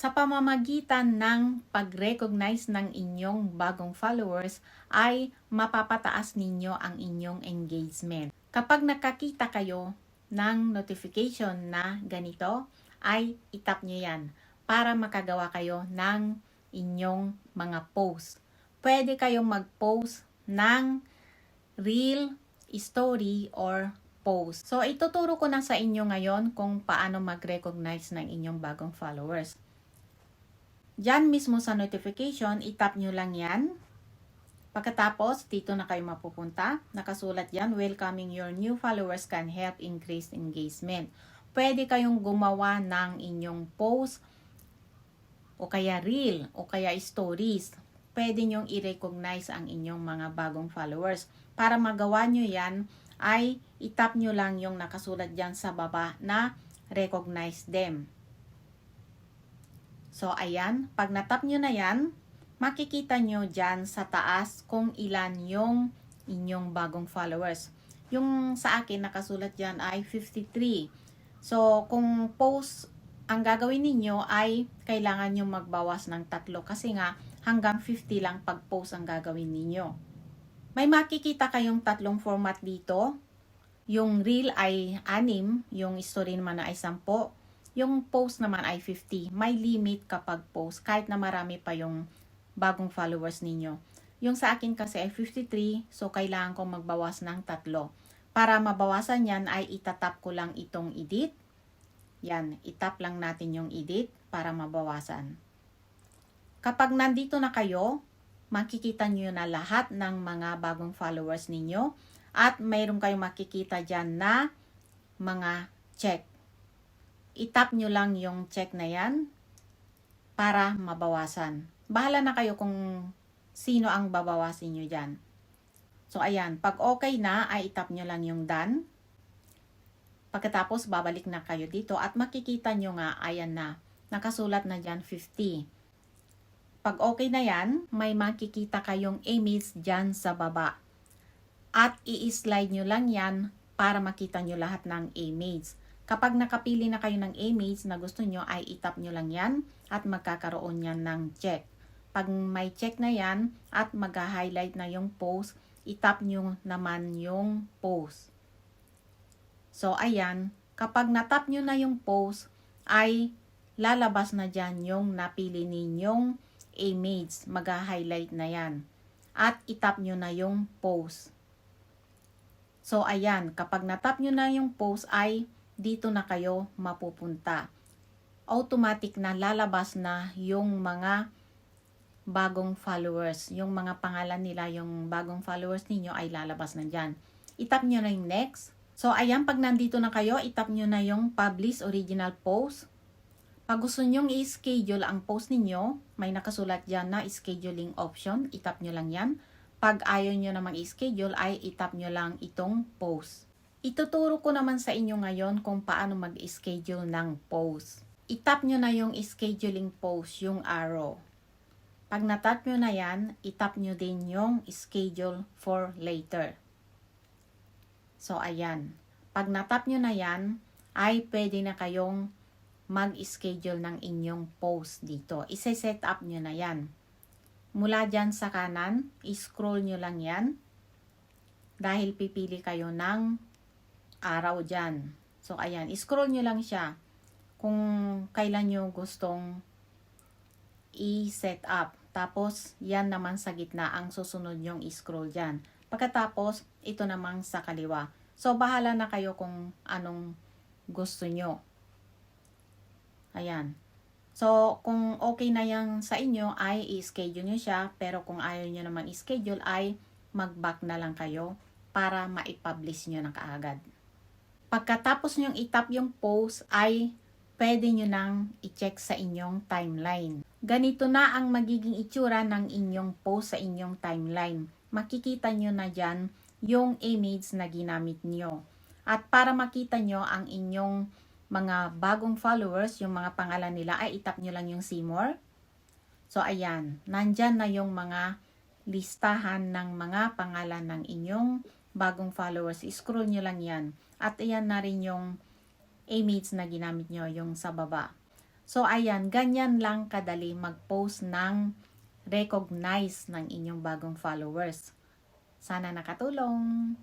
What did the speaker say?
Sa pamamagitan ng pag-recognize ng inyong bagong followers ay mapapataas ninyo ang inyong engagement. Kapag nakakita kayo ng notification na ganito, ay itap nyo yan para makagawa kayo ng inyong mga post. Pwede kayong mag-post ng reel, story, or post. So, ituturo ko na sa inyo ngayon kung paano mag-recognize ng inyong bagong followers. Diyan mismo sa notification, itap nyo lang yan. Pagkatapos, dito na kayo mapupunta. Nakasulat yan, welcoming your new followers can help increase engagement. Pwede kayong gumawa ng inyong post, o kaya reel, o kaya stories. Pwede nyong i-recognize ang inyong mga bagong followers. Para magawa nyo yan, ay itap nyo lang yung nakasulat dyan sa baba na recognize them. So, ayan. Pag natap nyo na yan, makikita nyo dyan sa taas kung ilan yung inyong bagong followers. Yung sa akin, nakasulat dyan ay 53. So, kung post ang gagawin ninyo ay kailangan nyo magbawas ng 3 kasi nga hanggang 50 lang pag post ang gagawin ninyo. May makikita kayong 3 format dito. Yung reel ay 6, yung story naman ay 10. Yung post naman ay 50. May limit kapag post kahit na marami pa yung bagong followers ninyo. Yung sa akin kasi ay 53, so kailangan kong magbawas ng 3. Para mabawasan yan ay itatap ko lang itong edit. Yan, itap lang natin yung edit para mabawasan. Kapag nandito na kayo, makikita nyo na lahat ng mga bagong followers ninyo at mayroon kayong makikita dyan na mga check. Itap nyo lang yung check na yan para mabawasan. Bahala na kayo kung sino ang babawasin nyo dyan. So, ayan. Pag okay na, ay itap nyo lang yung done. Pagkatapos, babalik na kayo dito at makikita nyo nga, ayan na. Nakasulat na dyan 50. Pag okay na yan, may makikita kayong image dyan sa baba. At i-slide nyo lang yan para makita nyo lahat ng image. Kapag nakapili na kayo ng image na gusto nyo, ay itap nyo lang yan at magkakaroon yan ng check. Pag may check na yan at mag-highlight na yung post, itap nyo naman yung post. So, ayan. Kapag natap nyo na yung post, ay lalabas na dyan yung napili ninyong image. Mag-highlight na yan. At itap nyo na yung post. So, ayan. Kapag natap nyo na yung post, ay dito na kayo mapupunta. Automatic na lalabas na yung mga bagong followers. Yung mga pangalan nila, yung bagong followers ninyo ay lalabas na dyan. Itap nyo na yung next. So, ayan, pag nandito na kayo, itap nyo na yung publish original post. Pag gusto nyong i-schedule ang post ninyo, may nakasulat dyan na scheduling option. Itap nyo lang yan. Pag ayaw nyo namang i-schedule, ay itap nyo lang itong post. Ituturo ko naman sa inyo ngayon kung paano mag-schedule ng post. Itap nyo na yung scheduling post, yung arrow. Pag natap nyo na yan, itap nyo din yung schedule for later. So, ayan. Pag natap nyo na yan, ay pwede na kayong mag-schedule ng inyong post dito. Ise-set up nyo na yan. Mula dyan sa kanan, i-scroll nyo lang yan. Dahil pipili kayo ng araw dyan. So, ayan. I-scroll nyo lang siya kung kailan nyo gustong i-set up. Tapos, yan naman sa gitna ang susunod nyong i-scroll dyan. Pagkatapos, ito namang sa kaliwa. So, bahala na kayo kung anong gusto nyo. Ayan. So, kung okay na yan sa inyo, ay i-schedule nyo siya. Pero kung ayaw nyo naman i-schedule, ay mag-back na lang kayo para ma-publish nyo na kaagad. Pagkatapos nyong itap yung post, ay pwede nyo nang i-check sa inyong timeline. Ganito na ang magiging itsura ng inyong post sa inyong timeline. Makikita nyo na dyan yung image na ginamit nyo. At para makita nyo ang inyong mga bagong followers, yung mga pangalan nila, ay itap nyo lang yung see more. So, ayan. Nandyan na yung mga listahan ng mga pangalan ng inyong bagong followers. I-scroll nyo lang yan. At ayan na rin yung image na ginamit nyo, yung sa baba. So, ayan, ganyan lang kadali mag-post ng recognize ng inyong bagong followers. Sana nakatulong.